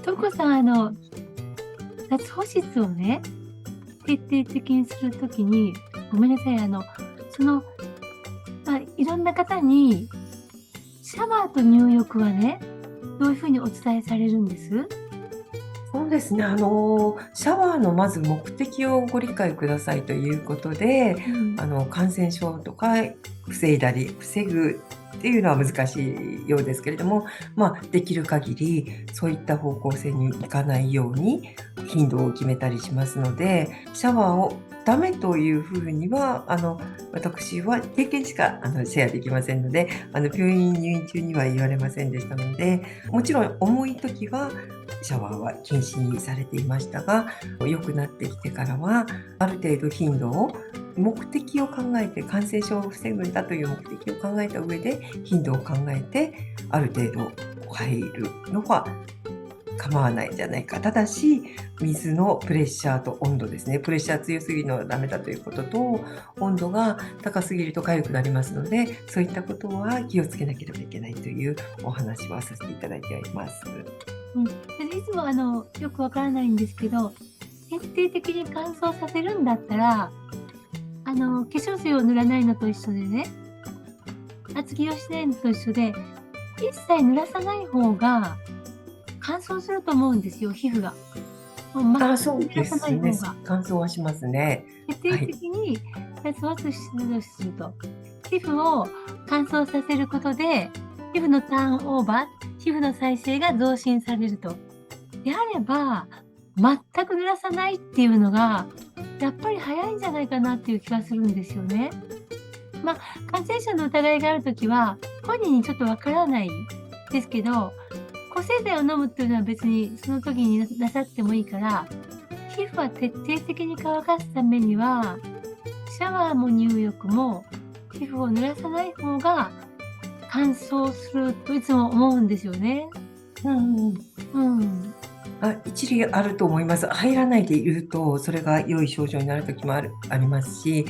とこさん、脱保湿をね、徹底的にするときに、ごめんなさい、その、いろんな方に、シャワーと入浴はね、どういうふうにお伝えされるんです？そうですね。シャワーのまず目的をご理解くださいということで、うん。感染症とか防ぐっていうのは難しいようですけれども、できる限りそういった方向性にいかないように頻度を決めたりしますので、シャワーをダメというふうには、私は経験しかシェアできませんので、病院入院中には言われませんでしたので、もちろん重い時はシャワーは禁止にされていましたが、良くなってきてからはある程度頻度を目的を考えて、感染症を防ぐんだという目的を考えた上で頻度を考えてある程度入るのは構わないんじゃないか。ただし水のプレッシャーと温度ですね。プレッシャー強すぎるのはダメだということと、温度が高すぎると痒くなりますので、そういったことは気をつけなければいけないというお話はさせていただいております。うん。でいつもよくわからないんですけど、徹底的に乾燥させるんだったら、化粧水を塗らないのと一緒でね、厚着をしないのと一緒で、一切濡らさない方が乾燥すると思うんですよ、皮膚が。もうそうで全く濡らさなすね。い方が。乾燥はしますね。徹底はい。的に脱保湿をすると。皮膚を乾燥させることで、皮膚のターンオーバー、皮膚の再生が増進されると。であれば、全く濡らさないっていうのが、やっぱり早いんじゃないかなっていう気がするんですよね。感染症の疑いがあるときは、本人にちょっとわからないですけど、抗生剤を飲むっていうのは別にその時になさってもいいから、皮膚は徹底的に乾かすためには、シャワーも入浴も皮膚を濡らさない方が乾燥するといつも思うんですよね。うんうん。うん。一理あると思います。入らないでいると、それが良い症状になる時もありますし、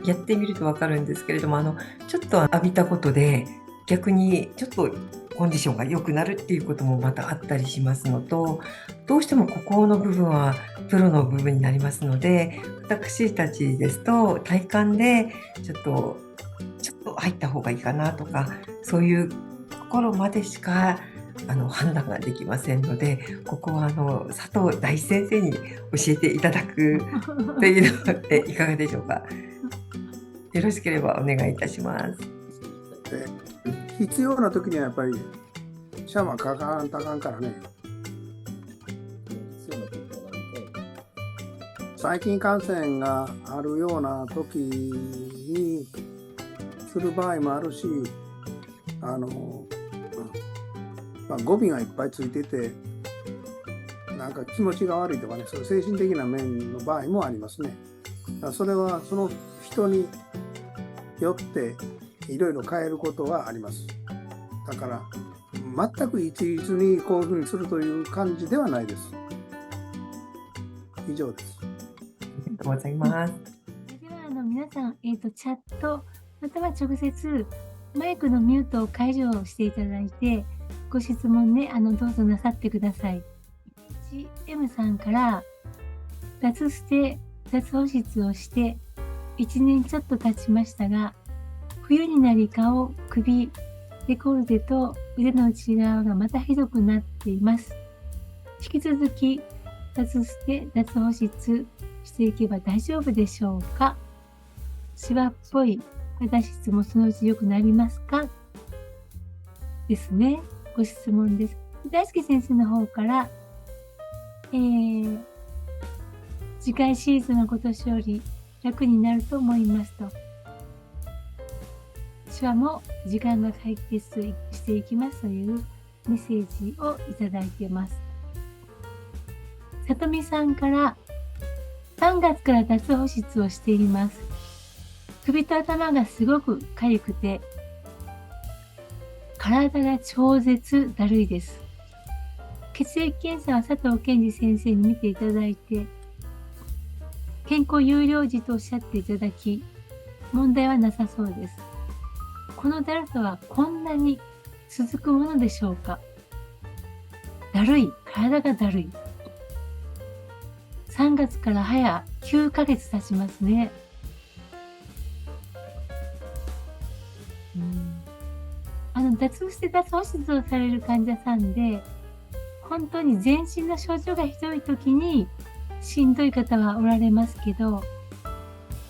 やってみるとわかるんですけれども、ちょっと浴びたことで、逆にちょっとコンディションが良くなるっていうこともまたあったりしますのと、どうしてもここの部分はプロの部分になりますので、私たちですと体感でちょっと入った方がいいかなとか、そういうところまでしか判断ができませんので、ここは佐藤大先生に教えていただくというのでいかがでしょうか。よろしければお願いいたします。で、必要な時にはやっぱりシャワーかからんとあかんからね。細菌感染があるような時にする場合もあるし、語尾がいっぱいついてて、なんか気持ちが悪いとかね、そういう精神的な面の場合もありますね。だからそれはその人によっていろいろ変えることはあります。だから全く一律にこういうふうにするという感じではないです。以上です。ありがとうございます。では皆さん、チャットまたは直接マイクのミュートを解除していただいて、ご質問ね、どうぞなさってください。M さんから、脱保湿をして1年ちょっと経ちましたが、冬になり顔、首、デコルテと腕の内側がまたひどくなっています。引き続き脱保湿していけば大丈夫でしょうか？シワっぽい肌質もそのうち良くなりますか？ですね。ご質問です。大輔先生の方から、次回シーズンは今年より楽になると思いますと。シワも時間が解決していきますというメッセージをいただいています。さとみさんから、3月から脱保湿をしています。首と頭がすごく痒くて、体が超絶だるいです。血液検査は佐藤健二先生に見ていただいて、健康有料児とおっしゃっていただき、問題はなさそうです。このだるさはこんなに続くものでしょうか？だるい、体がだるい。3月から早9ヶ月経ちますね。脱毛して脱毛手術をされる患者さんで、本当に全身の症状がひどい時にしんどい方はおられますけど、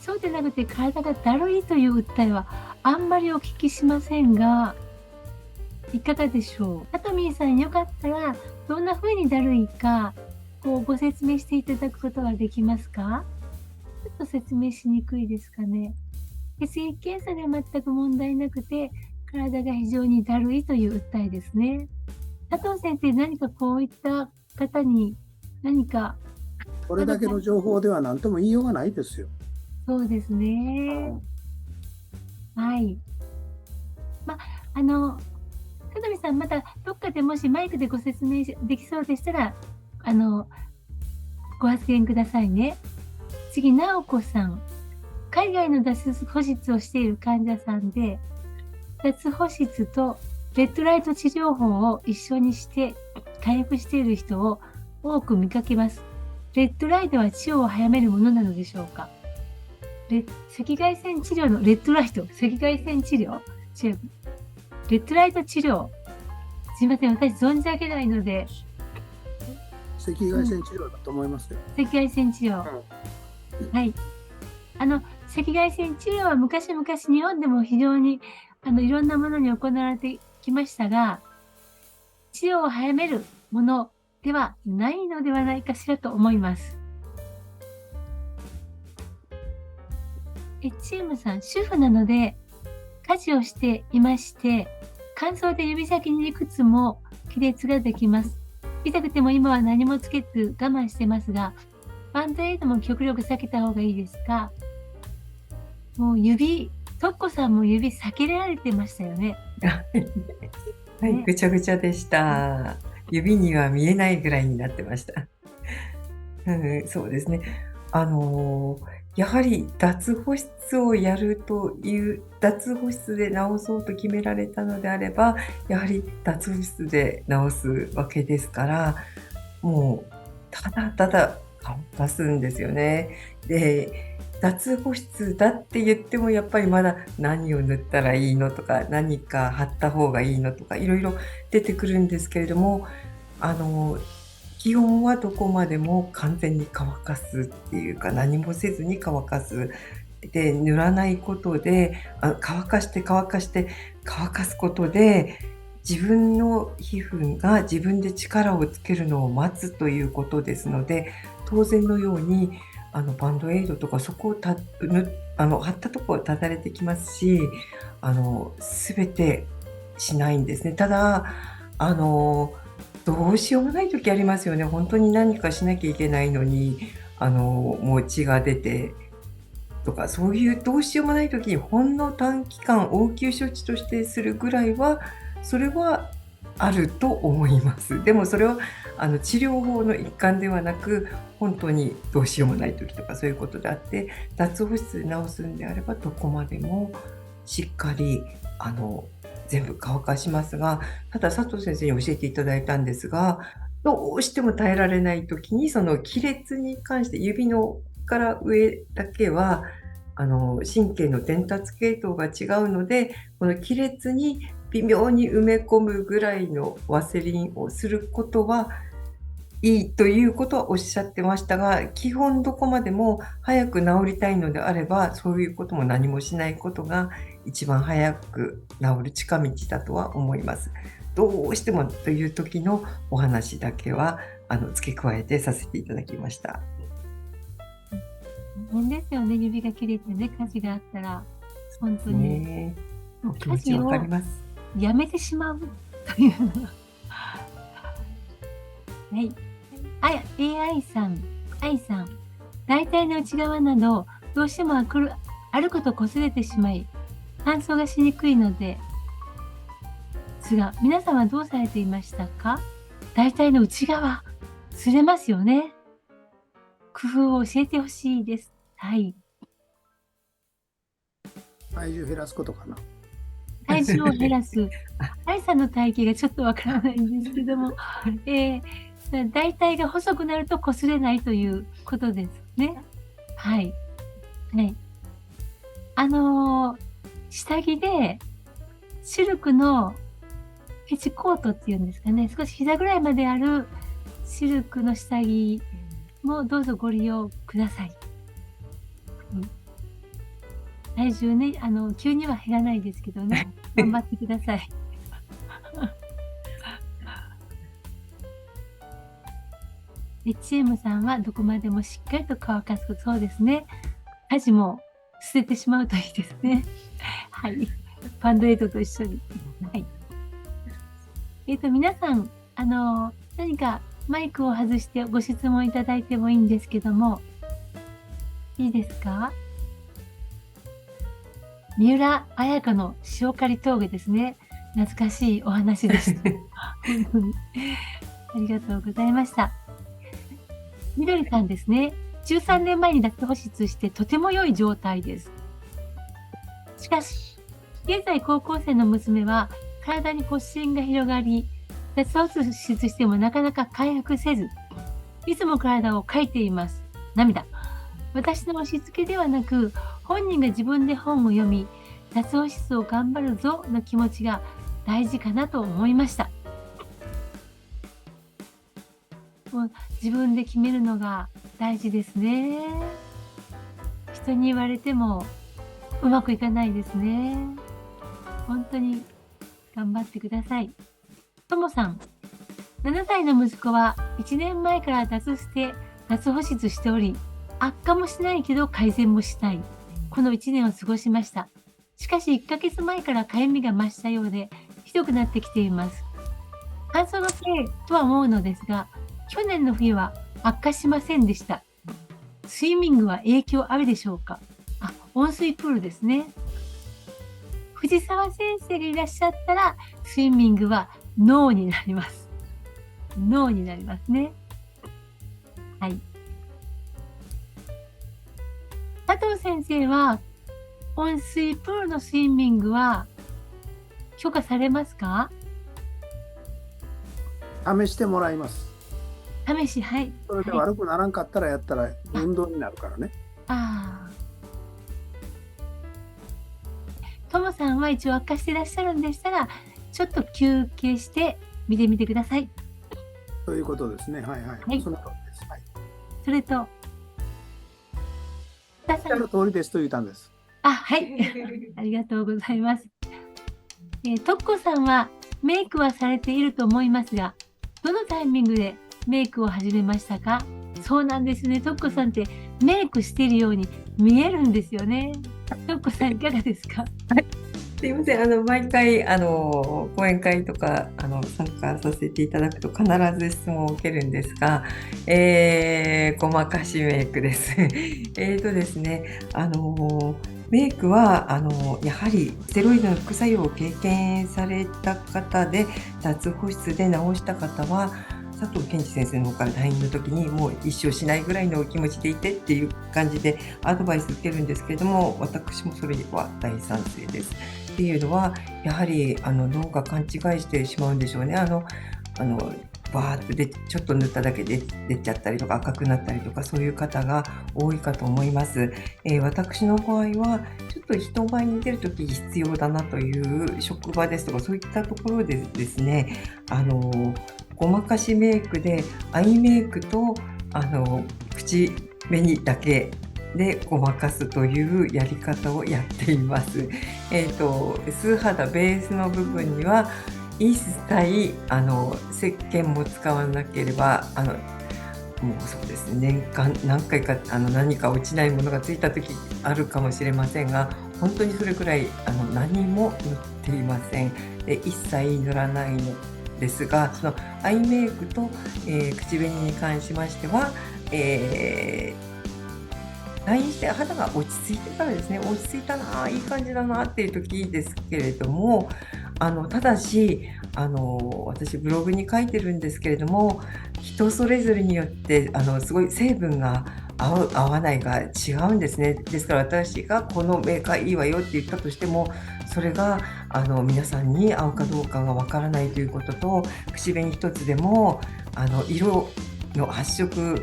そうでなくて体がだるいという訴えはあんまりお聞きしませんが、いかがでしょう。あとみーさん、よかったらどんな風にだるいかご説明していただくことはできますか？ちょっと説明しにくいですかね。血液検査で全く問題なくて、体が非常にだるいという訴えですね。佐藤先生、何かこういった方に何か、これだけの情報では何とも言いようがないですよ。そうですね。はい。佐藤さん、またどっかでもしマイクでご説明できそうでしたら、ご発言くださいね。次、直子さん。海外の脱保湿をしている患者さんで、脱保湿とレッドライト治療法を一緒にして回復している人を多く見かけます。レッドライトは治療を早めるものなのでしょうか？赤外線治療のレッドライト、赤外線治療違う。レッドライト治療。すいません、私存じ上げないので。赤外線治療だと思いますよ。赤外線治療。はい。赤外線治療は昔々日本でも非常にいろんなものに行われてきましたが、治療を早めるものではないのではないかしらと思います。チームさん、主婦なので家事をしていまして、乾燥で指先にいくつも亀裂ができます。痛くても今は何もつけず我慢してますが、バンドエイドも極力避けた方がいいですか？もうトッコさんも指避けられてましたよね。はい、ぐちゃぐちゃでした。指には見えないぐらいになってました。そうですね。やはり脱保湿をやるという、脱保湿で治そうと決められたのであれば、やはり脱保湿で治すわけですから、もうただただ乾かすんですよね。で、脱保湿だって言ってもやっぱりまだ何を塗ったらいいのとか、何か貼った方がいいのとかいろいろ出てくるんですけれども、基本はどこまでも完全に乾かすっていうか、何もせずに乾かす。で、塗らないことで、乾かすことで、自分の皮膚が自分で力をつけるのを待つということですので、当然のようにバンドエイドとかそこを貼ったところただれてきますし、全てしないんですね。ただどうしようもない時ありますよね。本当に何かしなきゃいけないのにもう血が出てとか、そういうどうしようもない時にほんの短期間応急処置としてするぐらいは、それはあると思います。でもそれは治療法の一環ではなく、本当にどうしようもない時とかそういうことであって、脱保湿で治すんであればどこまでもしっかり全部乾かしますが、ただ佐藤先生に教えていただいたんですが、どうしても耐えられない時にその亀裂に関して指のから上だけは神経の伝達系統が違うので、この亀裂に微妙に埋め込むぐらいのワセリンをすることはいいということはおっしゃってましたが、基本どこまでも早く治りたいのであれば、そういうことも何もしないことが一番早く治る近道だとは思います。どうしてもという時のお話だけは付け加えてさせていただきました。大変ですよね、指が切れてね、火事があったら本当に、ね、お気持ちわかります。やめてしまうというのははい、AI さん、愛さん、大体の内側などどうしても歩くと擦れてしまい乾燥がしにくいのですが、皆さんはどうされていましたか？大体の内側擦れますよね。工夫を教えてほしいです。はい。体重減らすことかな。体重を減らす。愛さんの体型がちょっとわからないんですけども、大体が細くなると擦れないということですね。はい。はい。下着で、シルクのペチコートっていうんですかね、少し膝ぐらいまであるシルクの下着もどうぞご利用ください。体重ね、急には減らないですけどね、頑張ってください。HM さんはどこまでもしっかりと乾かすこと、そうですね。家事も捨ててしまうといいですね。はい。バンドエイドと一緒に。はい。皆さん、何かマイクを外してご質問いただいてもいいんですけども、いいですか？三浦綾香の塩刈り峠ですね。懐かしいお話でした。本当に。ありがとうございました。みどりさんですね。13年前に脱保湿してとても良い状態です。しかし、現在高校生の娘は体に発疹が広がり、脱保湿してもなかなか回復せず、いつも体をかいています。涙。私の押し付けではなく、本人が自分で本を読み、脱保湿を頑張るぞの気持ちが大事かなと思いました。もう自分で決めるのが大事ですね。人に言われてもうまくいかないですね。本当に頑張ってください。ともさん、7歳の息子は1年前から脱保湿しており、悪化もしないけど改善もしない。この1年を過ごしました。しかし1ヶ月前からかゆみが増したようで、ひどくなってきています。乾燥のせいとは思うのですが、去年の冬は悪化しませんでした。スイミングは影響あるでしょうか？温水プールですね。藤沢先生がいらっしゃったら、スイミングはノーになります。ノーになりますね。はい。佐藤先生は、温水プールのスイミングは許可されますか？試してもらいます。試し、はい。それで悪くならんかったらやったら運動になるからね。ともさんは一応悪化していらっしゃるんでしたら、ちょっと休憩して見てみてください。ということですね。はいはい。はい、その通りです。はい。それと、おっしゃる通りですと言ったんです。はい。ありがとうございます。とっこさんはメイクはされていると思いますが、どのタイミングでメイクを始めましたか？そうなんですね。とっこさんってメイクしているように見えるんですよね。とっこさんいかがですか？すいません、毎回講演会とか参加させていただくと必ず質問を受けるんですが、ごまかしメイクです。ですね、メイクはやはりステロイドの副作用を経験された方で、脱保湿で治した方は佐藤健二先生の方から LINE の時にもう一生しないぐらいのお気持ちでいてっていう感じでアドバイス受けるんですけれども、私もそれは大賛成です。っていうのはやはり脳が勘違いしてしまうんでしょうね。バーッとでちょっと塗っただけで出ちゃったりとか赤くなったりとか、そういう方が多いかと思います。私の場合はちょっと人前に出るとき必要だなという職場ですとかそういったところでですね、ごまかしメイクでアイメイクと口紅だけでごまかすというやり方をやっています。素肌ベースの部分には一切石鹸も使わなければもうそうですね、年間何回か何か落ちないものがついた時あるかもしれませんが、本当にそれくらい何も塗っていません。で一切塗らないのですが、そのアイメイクと、口紅に関しましては、退院して肌が落ち着いてからですね、落ち着いたな、いい感じだなっていう時ですけれども、ただし私ブログに書いてるんですけれども、人それぞれによってすごい成分が合う合わないが違うんですね。ですから私がこのメーカーいいわよって言ったとしても、それが皆さんに合うかどうかがわからないということと、口紅一つでも色の発色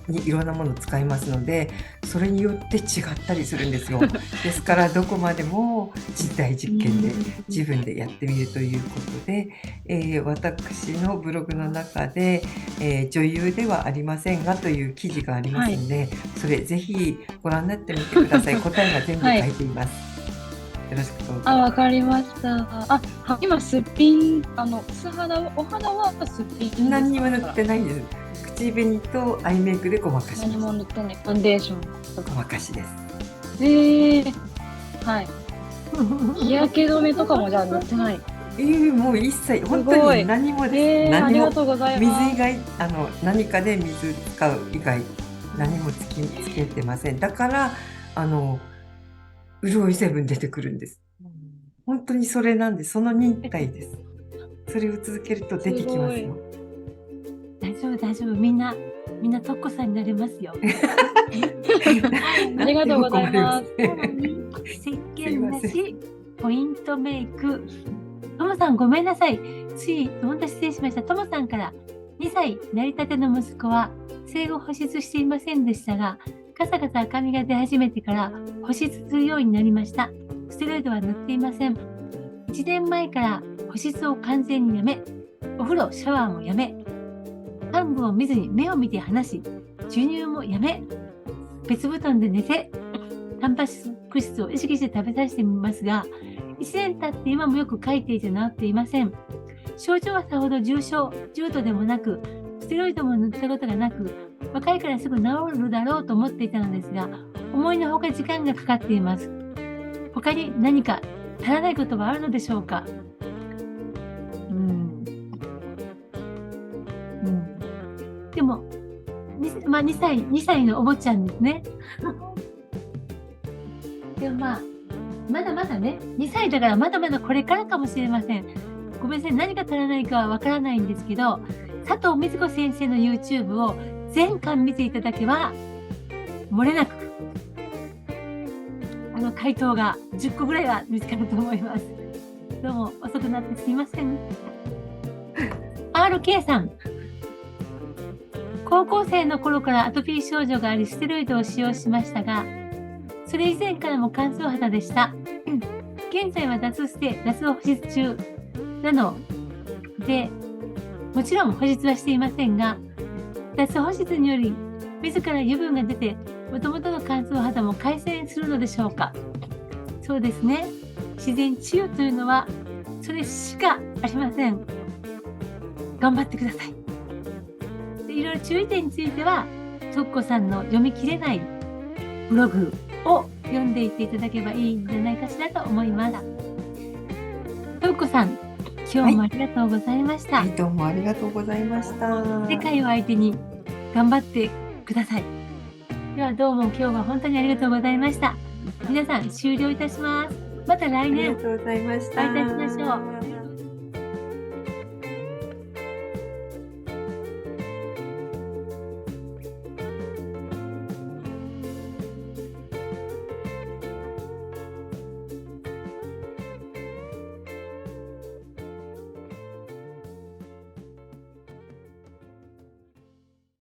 にいろんなものを使いますので、それによって違ったりするんですよ。ですからどこまでも実体実験で自分でやってみるということで、私のブログの中で、女優ではありませんがという記事がありますので、それぜひご覧になってみてください。答えが全部書いています。よろしくどうぞ。わかりました。今すっぴん、お肌はすっぴんですか？何にも塗ってないです。口紅とアイメイクでごまかし何ます。も塗ってない。ファンデーションとか。ごまかしです。はい。日焼け止めとかもじゃあ塗ってない。もう一切本当に何もです。あり何もがとうございます。水以外何かで水使う以外何もつけてません。だから潤い成分出てくるんです。本当にそれなんで、その忍耐です。それを続けると出てきますよ。大丈夫大丈夫、みんなトッコさんになれますよ。ありがとうございます。石鹸だし、ポイントメイク。ともさんごめんなさい。本当失礼しました。ともさんから2歳なりたての息子は生後保湿していませんでしたが、カサカサ赤みが出始めてから保湿するようになりました。ステロイドは塗っていません。1年前から保湿を完全にやめ、お風呂、シャワーもやめ、患部を見ずに目を見て話し、授乳もやめ、別布団で寝て、タンパク質を意識して食べさせてみますが、1年経って今もよく書いていて治っていません。症状はさほど重度でもなく、ステロイドも塗ったことがなく、若いからすぐ治るだろうと思っていたのですが、思いのほか時間がかかっています。他に何か足らないことはあるのでしょうか？でも、2歳のお坊ちゃんですね。でもまだまだね、2歳だからまだまだこれからかもしれません。ごめんなさい、何が足らないかはわからないんですけど、佐藤瑞子先生の YouTube を全巻見ていただけば、漏れなく、回答が10個ぐらいは見つかると思います。どうも遅くなってすみません。RK さん。高校生の頃からアトピー症状があり、ステロイドを使用しましたが、それ以前からも乾燥肌でした。現在は脱保湿中なので、もちろん保湿はしていませんが、脱保湿により自ら油分が出て、もともとの乾燥肌も改善するのでしょうか。そうですね。自然治癒というのは、それしかありません。頑張ってください。いろいろ注意点については、とっこさんの読み切れないブログを読んでいっていただければいいんじゃないかしらと思います。とっこさん、今日もありがとうございました。どうもありがとうございました。世界を相手に頑張ってください。ではどうも今日は本当にありがとうございました。皆さん終了いたします。また来年ありがとうございました。お会いいたしましょう。